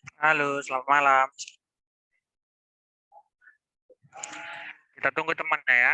Halo, selamat malam. Kita tunggu temannya ya.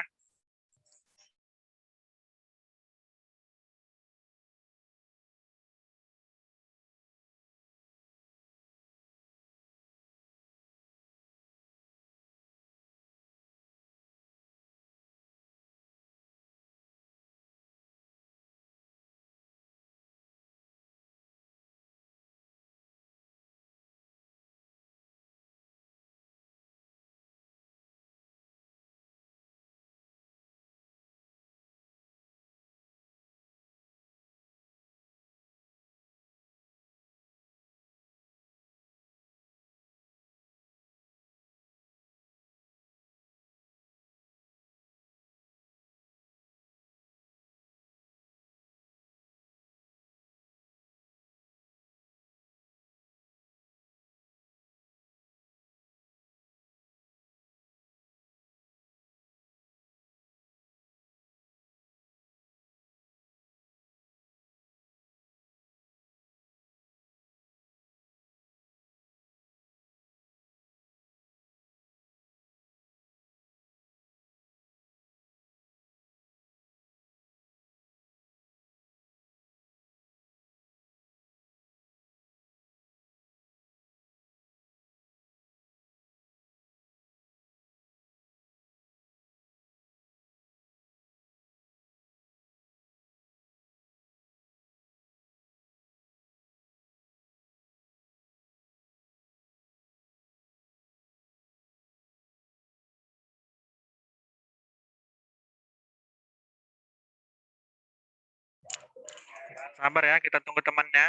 Sabar ya, kita tunggu temannya.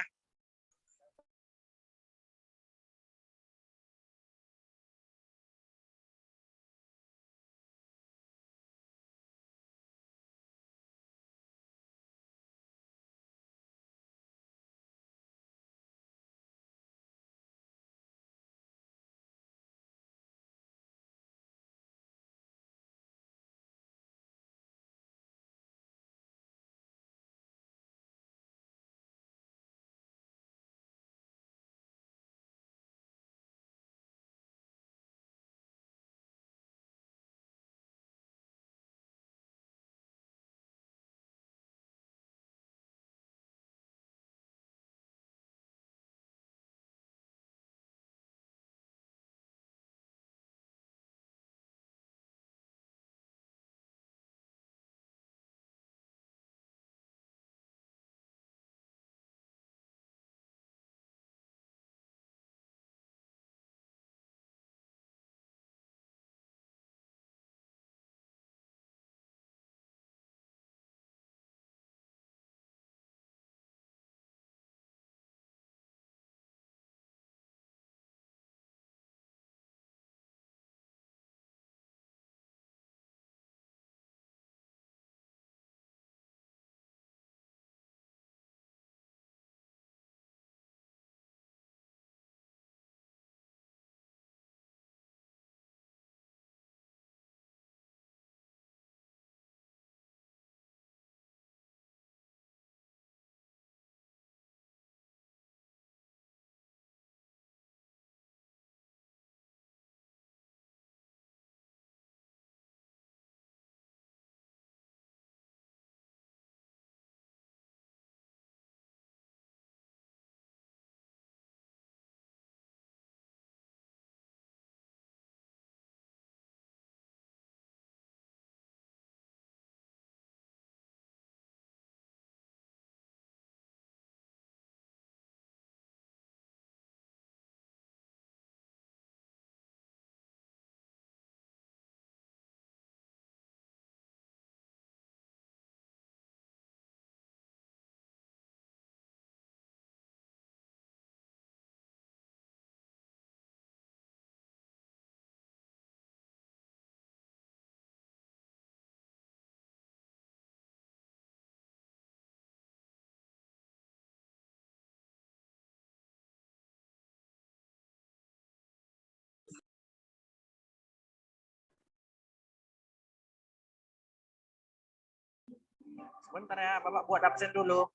Sebentar ya, Bapak buat absen dulu.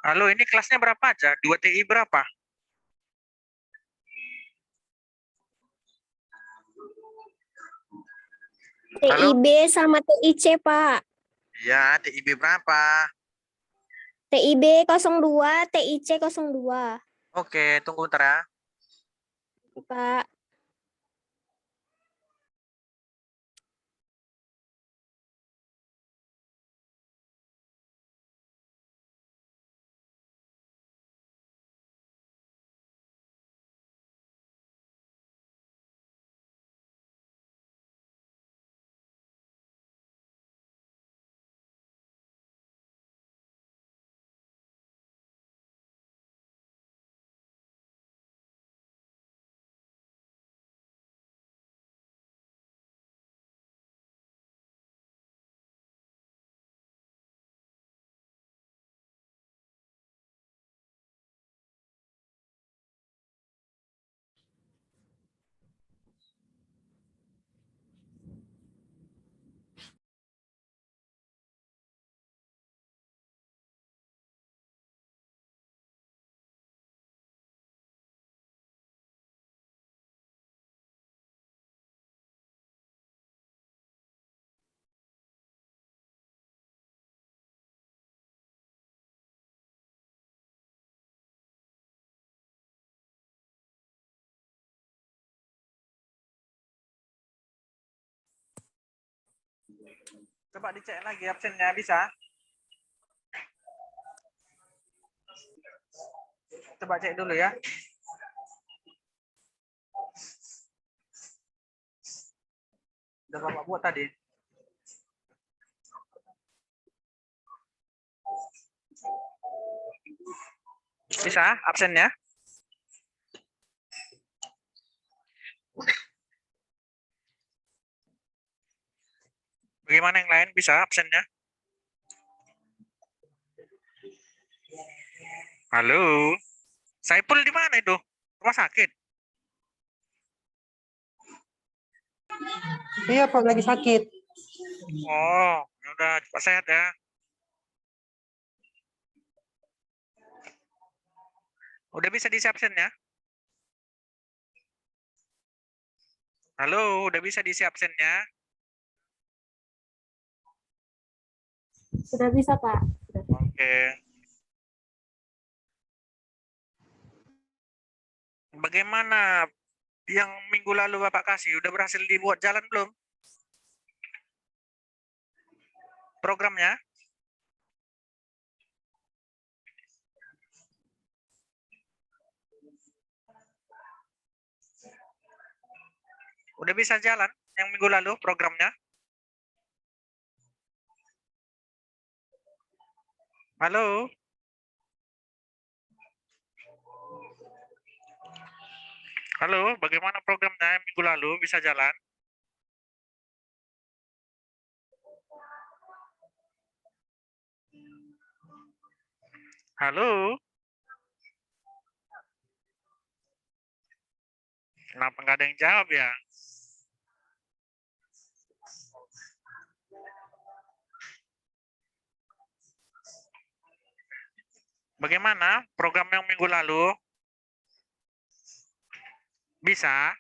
Halo, ini kelasnya berapa aja? 2 TI berapa? Halo? TIB sama TIC, Pak. Iya, TIB berapa? TIB 02, TIC 02. Oke, tunggu bentar ya. Pak. Coba dicek lagi absennya, bisa? Coba cek dulu ya. Udah Bapak buat tadi. Bisa absennya? Bagaimana yang lain, bisa absennya? Halo? Saipul di mana itu? Rumah sakit? Iya Pak, lagi sakit. Oh, ya udah cepat sehat ya. Udah bisa diisi absennya? Halo, udah bisa diisi absennya? Sudah bisa, Pak. Oke. Bagaimana yang minggu lalu Bapak kasih? Udah berhasil dibuat jalan belum? Programnya? Udah bisa jalan yang minggu lalu programnya? Halo? Halo, bagaimana programnya yang minggu lalu bisa jalan? Halo? Kenapa nggak ada yang jawab ya? Bagaimana program yang minggu lalu? Bisa?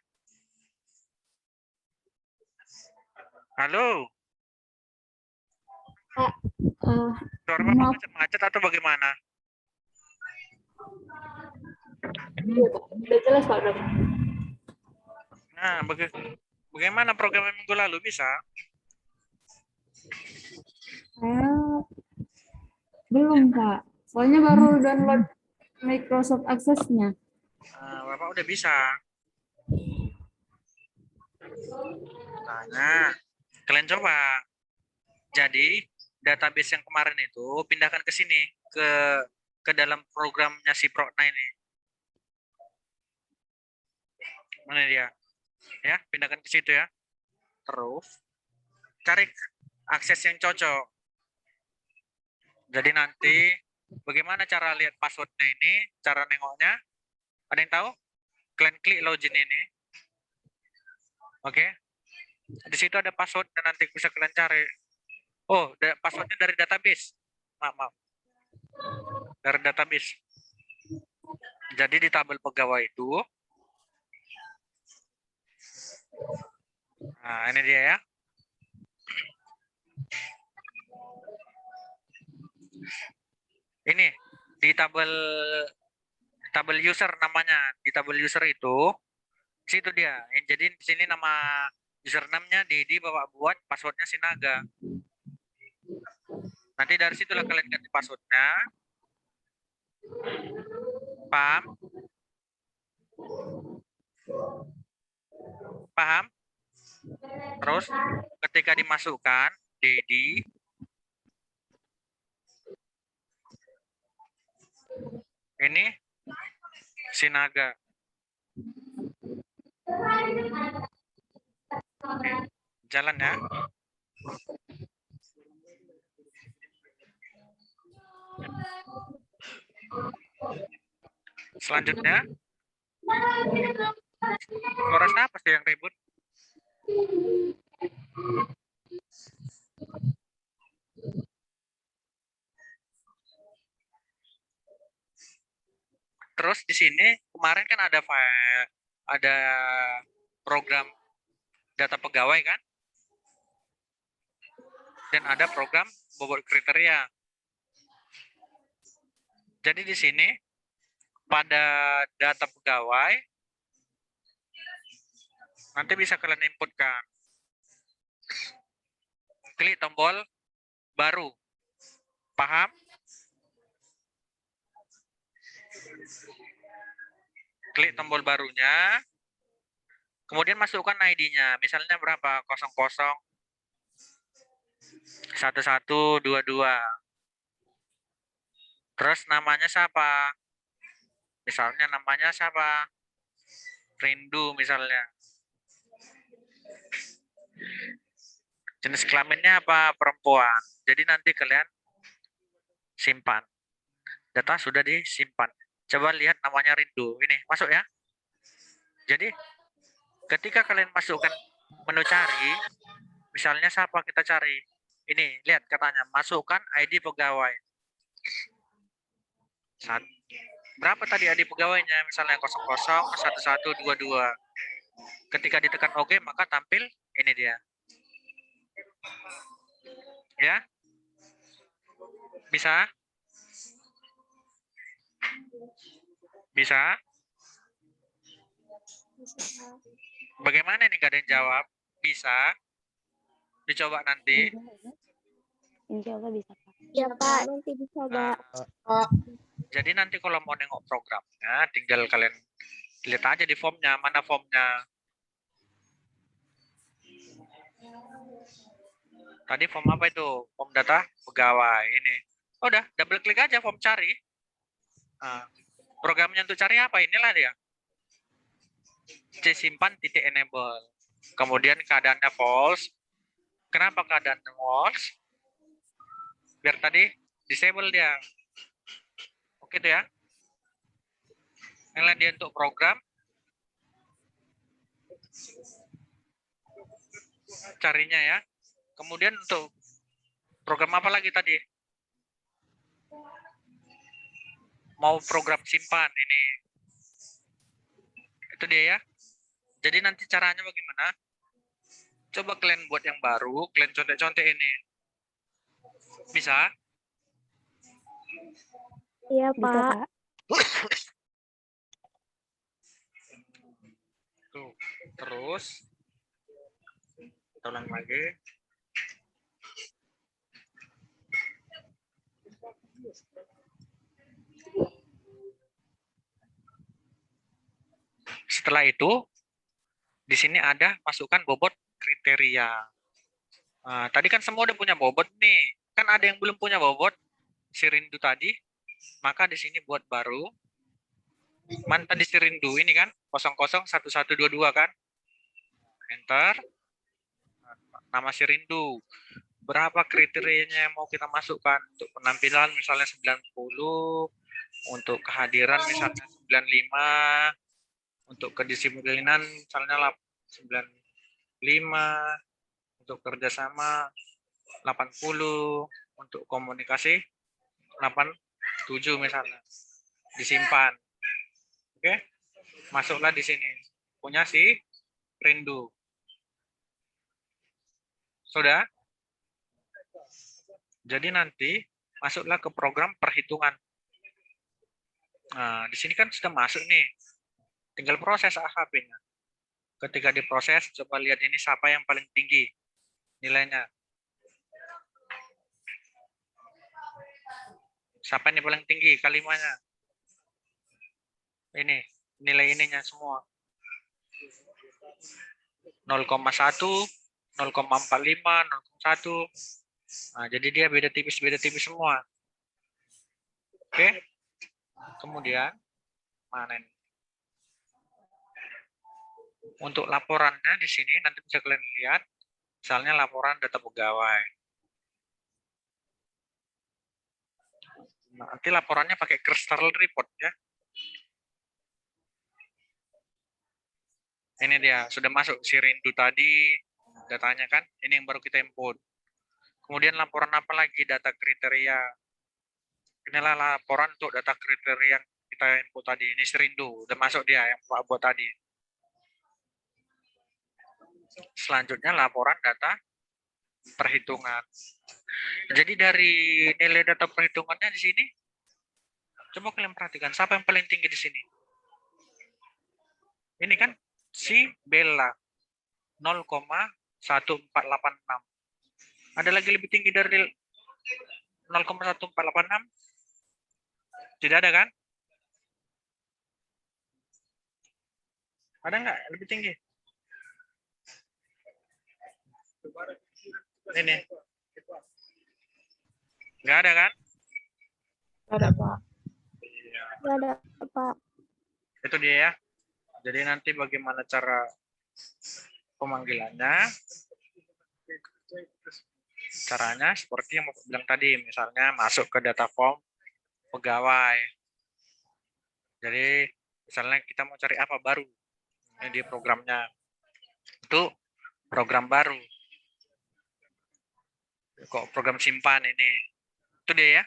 Halo? Pak, Suara Bapak maaf. macet-macet atau bagaimana? Iya, Pak. Udah jelas, Pak. Udah. Nah, bagaimana program yang minggu lalu bisa? Saya belum, Pak. Soalnya baru download Microsoft Access-nya. Nah, Bapak udah bisa. Nah, kalian coba. Jadi, database yang kemarin itu pindahkan ke sini, ke dalam programnya si Prokna ini. Mana dia? Ya, pindahkan ke situ ya. Terus cari akses yang cocok. Jadi nanti bagaimana cara lihat passwordnya ini, cara nengoknya? Ada yang tahu? Kalian klik login ini. Oke. Di situ ada password dan nanti bisa kalian cari. Oh, passwordnya dari database. Maaf, maaf. dari database. Jadi di tabel pegawai itu, nah ini dia ya. Ini di tabel user namanya. Di tabel user itu, situ dia. Jadi di sini nama username-nya Dedi, Bapak buat passwordnya Sinaga. Nanti dari situlah kalian ganti passwordnya. Paham? Paham? Terus ketika dimasukkan Dedi, ini Sinaga. Oke, jalan ya. Selanjutnya, suara siapa sih yang ribut? Terus di sini kemarin kan ada file, ada program data pegawai kan? Dan ada program bobot kriteria. Jadi di sini pada data pegawai nanti bisa kalian inputkan. Klik tombol baru. Paham? Klik tombol barunya. Kemudian masukkan ID-nya. Misalnya berapa? 00 1122. Terus namanya siapa? Misalnya namanya siapa? Rindu misalnya. Jenis kelaminnya apa? Perempuan. Jadi nanti kalian simpan. Data sudah disimpan. Coba lihat namanya Rindu. Ini masuk ya. Jadi ketika kalian masukkan menu cari, misalnya siapa kita cari? Ini lihat katanya masukkan ID pegawai. Berapa tadi ID pegawainya? Misalnya 00 1122. Ketika ditekan OK maka tampil ini dia. Ya. Bisa? Bisa? Bagaimana ini gak ada yang jawab? Bisa? Dicoba nanti. Insya Allah bisa, Pak. Ya, Pak. Nanti dicoba. Jadi nanti kalau mau nengok programnya, tinggal kalian lihat aja di formnya, mana formnya. Tadi form apa itu? Form data pegawai ini. Oh, udah, double klik aja form cari. Nah, programnya untuk cari apa? Inilah dia. C simpan titik enable. Kemudian keadaannya false. Kenapa keadaannya false? Biar tadi disable dia. Oke tuh ya. Yang dia untuk program. Carinya ya. Kemudian untuk program apa lagi tadi? Mau program simpan ini. Itu dia ya. Jadi nanti caranya bagaimana? Coba kalian buat yang baru, kalian contek-contek ini. Bisa? Iya, Pak. Tuh. Terus kita ulang lagi. Setelah itu, di sini ada masukkan bobot kriteria. Nah, tadi kan semua udah punya bobot nih. Kan ada yang belum punya bobot, si Rindu tadi. Maka di sini buat baru. Man tadi si Rindu ini kan, 001122 kan. Enter. Nama si Rindu. Berapa kriterianya yang mau kita masukkan? Untuk penampilan misalnya 90, untuk kehadiran misalnya 95, untuk kedisiplinan misalnya 95, untuk kerjasama 80, untuk komunikasi 80. 7 misalnya. Disimpan. Oke. Masuklah di sini. Punya si Rindu. Sudah? Jadi nanti masuklah ke program perhitungan. Nah, di sini kan sudah masuk nih. Tinggal proses AHP-nya. Ketika diproses, coba lihat ini siapa yang paling tinggi nilainya. Siapa yang paling tinggi kalimatnya? Ini, nilai ininya semua. 0,1, 0,45, 0,1. Nah, jadi dia beda tipis semua. Oke. Kemudian, mana ini? Untuk laporannya di sini nanti bisa kalian lihat, misalnya laporan data pegawai. Nanti laporannya pakai crystal report ya. Ini dia, sudah masuk si Rindu tadi, datanya kan, ini yang baru kita input. Kemudian laporan apa lagi? Data kriteria. Inilah laporan untuk data kriteria yang kita input tadi. Ini si Rindu, udah masuk dia yang Pak buat tadi. Selanjutnya laporan data perhitungan. Jadi dari nilai data perhitungannya di sini, coba kalian perhatikan siapa yang paling tinggi di sini. Ini kan si Bella 0,1486. Ada lagi lebih tinggi dari 0,1486? Tidak ada kan? Ada nggak lebih tinggi? Ini. Nggak ada kan? Ada, Pak. Nggak ada, Pak. Itu dia ya. Jadi nanti bagaimana cara pemanggilannya? Caranya seperti yang Bapak bilang tadi, misalnya masuk ke data form pegawai. Jadi misalnya kita mau cari apa baru, ini di programnya. Itu program baru. Kok program simpan ini. Itu dia ya.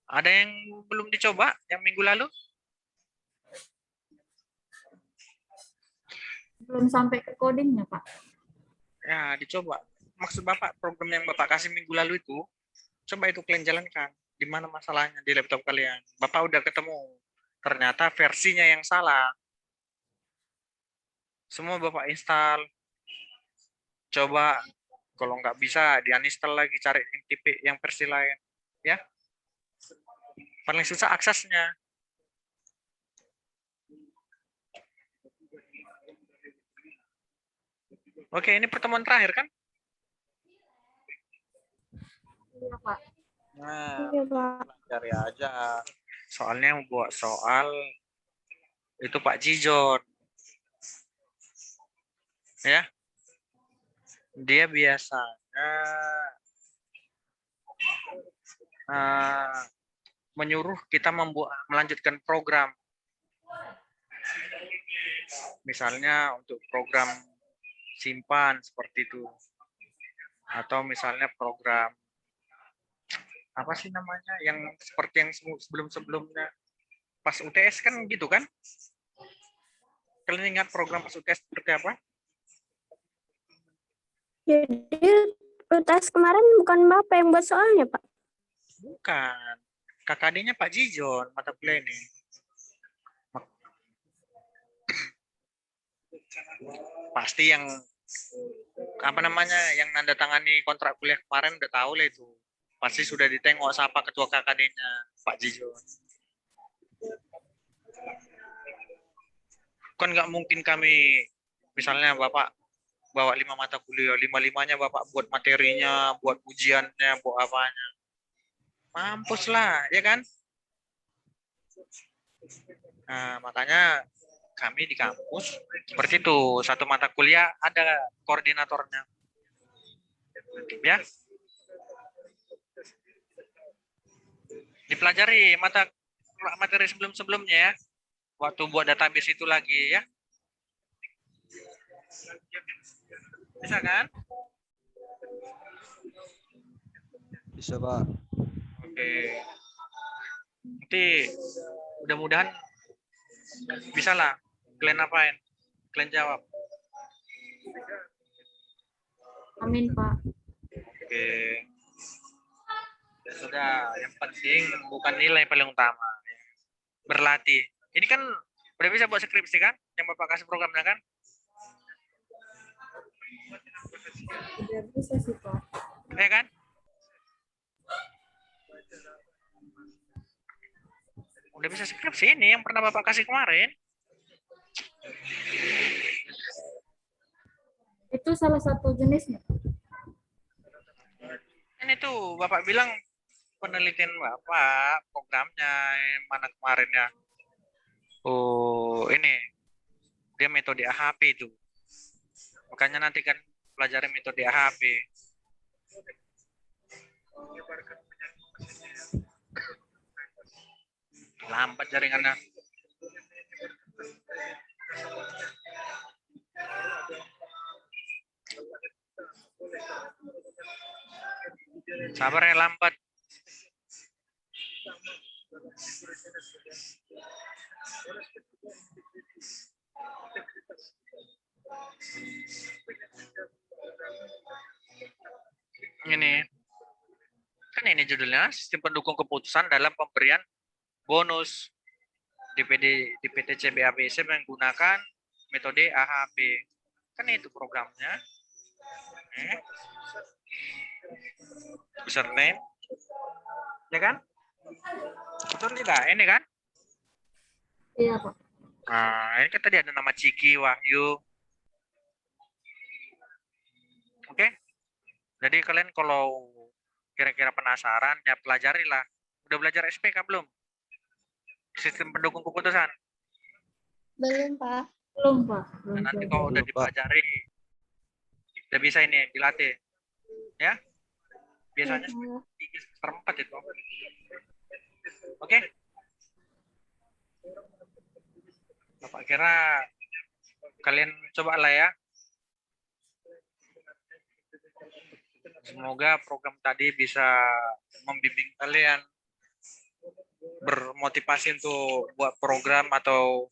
Ada yang belum dicoba yang minggu lalu? Belum sampai ke codingnya, Pak. Ya, dicoba. Maksud Bapak, program yang Bapak kasih minggu lalu itu, coba itu kalian jalankan. Di mana masalahnya di laptop kalian? Bapak udah ketemu. Ternyata versinya yang salah. Semua Bapak install. Coba, kalau nggak bisa, di-uninstall lagi, cari yang tipe yang versi lain. Ya. Paling susah aksesnya. Oke, ini pertemuan terakhir kan? Iya, Pak. Nah, Iya, Pak. cari aja. Soalnya yang buat soal itu Pak Jijon. Ya. Dia biasanya menyuruh kita melanjutkan program. Misalnya untuk program simpan seperti itu. Atau misalnya program apa sih namanya yang seperti yang sebelum-sebelumnya pas UTS kan gitu kan? Kalian ingat program pas UTS seperti apa? Jadi UTS kemarin bukan Bapak yang buat soalnya, Pak. Bukan. KKD-nya Pak Jijon mata kuliah ini. Pasti yang apa namanya yang nanda tangani kontrak kuliah kemarin udah tahu lah itu. Pasti sudah ditengok siapa ketua KKD-nya Pak Jijon. Kan nggak mungkin kami misalnya Bapak bawa 5 mata kuliah, 5-5-nya Bapak buat materinya, buat ujiannya, buat apanya. Mampus lah, ya kan? Nah, makanya kami di kampus seperti itu, satu mata kuliah ada koordinatornya. Ya. Dipelajari materi sebelum-sebelumnya ya. Waktu buat database itu lagi ya. Bisa kan? Bisa, Pak. Oke. Nanti mudah-mudahan bisa lah. Kalian apain? Kalian jawab. Amin, Pak. Oke. Ya sudah, yang penting bukan nilai paling utama. Berlatih. Ini kan udah bisa buat skripsi kan? Yang Bapak kasih programnya kan? Udah bisa sih, Pak. Ya kan? Udah bisa skripsi ini yang pernah Bapak kasih kemarin. Itu salah satu jenisnya. Ini tuh Bapak bilang penelitian Bapak, programnya yang mana kemarin ya. Oh, ini. Dia metode AHP itu. Makanya nanti kan pelajari metode AHP. Lambat jaringannya. Sabar ya, lambat. Ini kan ini judulnya sistem pendukung keputusan dalam pemberian bonus di PTC BAPC menggunakan metode AHP. Kan itu programnya. Username, ya kan? Betul tidak? Ini kan? Iya, Pak. Nah, ini kan tadi ada nama Ciki, Wahyu. Oke? Jadi kalian kalau kira-kira penasaran, ya pelajarilah. Udah belajar SPK belum? Sistem pendukung keputusan. Belum, Pak. Belum, Pak. Belum. Nah, nanti belajar. kalau udah Belum, Pak. dipelajari, udah bisa ini dilatih. Ya? Biasanya Iya, 3 semester 4 itu. Oke? Bapak kira kalian coba lah ya. Semoga program tadi bisa membimbing kalian bermotivasi untuk buat program atau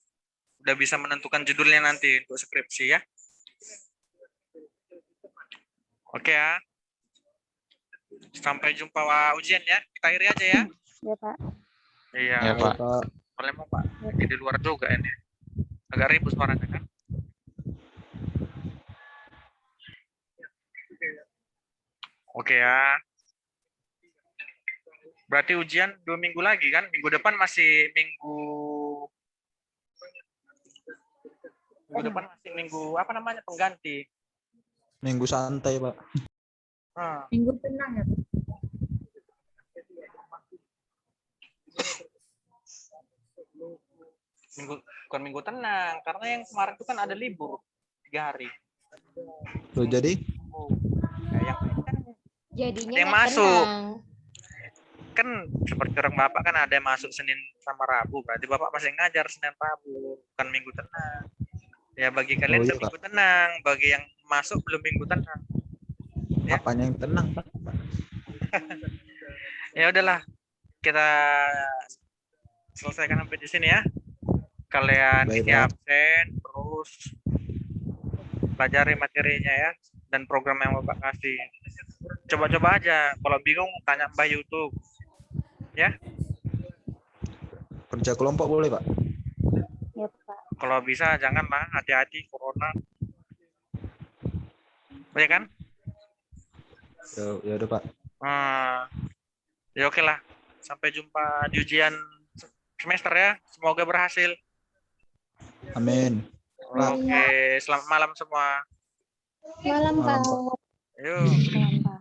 udah bisa menentukan judulnya nanti untuk skripsi ya. Oke ya. Sampai jumpa ujian ya. Kita akhiri aja ya. Ya, Pak. Iya. Ya, Pak. Boleh mau Pak. Lagi di luar juga ini. Agak ribut suaranya kan. Oke ya. Berarti ujian 2 minggu lagi kan? Minggu depan masih minggu depan masih minggu apa namanya pengganti. Minggu santai, Pak. Nah, Minggu tenang ya, Pak. bukan minggu tenang karena yang kemarin itu kan ada libur 3 hari. Loh, jadi Oh, nah, yang lain kan Jadinya Ada yang nggak masuk. tenang. kan seperti orang Bapak kan ada yang masuk Senin sama Rabu, berarti Bapak masih ngajar Senin Rabu, bukan minggu tenang. Ya bagi kalian Oh, iya, udah minggu tenang, bagi yang masuk belum minggu tenang. Ya. apanya yang tenang, Pak? Ya udahlah, kita selesaikan sampai di sini ya. Kalian Baik, ini Pak. absen, terus pelajari materinya ya, dan program yang Bapak kasih. Coba-coba aja, kalau bingung tanya Mbak YouTube. Ya, Kerja kelompok boleh, Pak? Ya, Pak. kalau bisa janganlah, hati-hati corona. Ya kan? Ya udah, Pak. Ya oke lah. Sampai jumpa di ujian semester ya. Semoga berhasil. Amin. Pak. Oke, selamat malam semua. Malam, Malam, Pak. Yuk. Malam, Pak.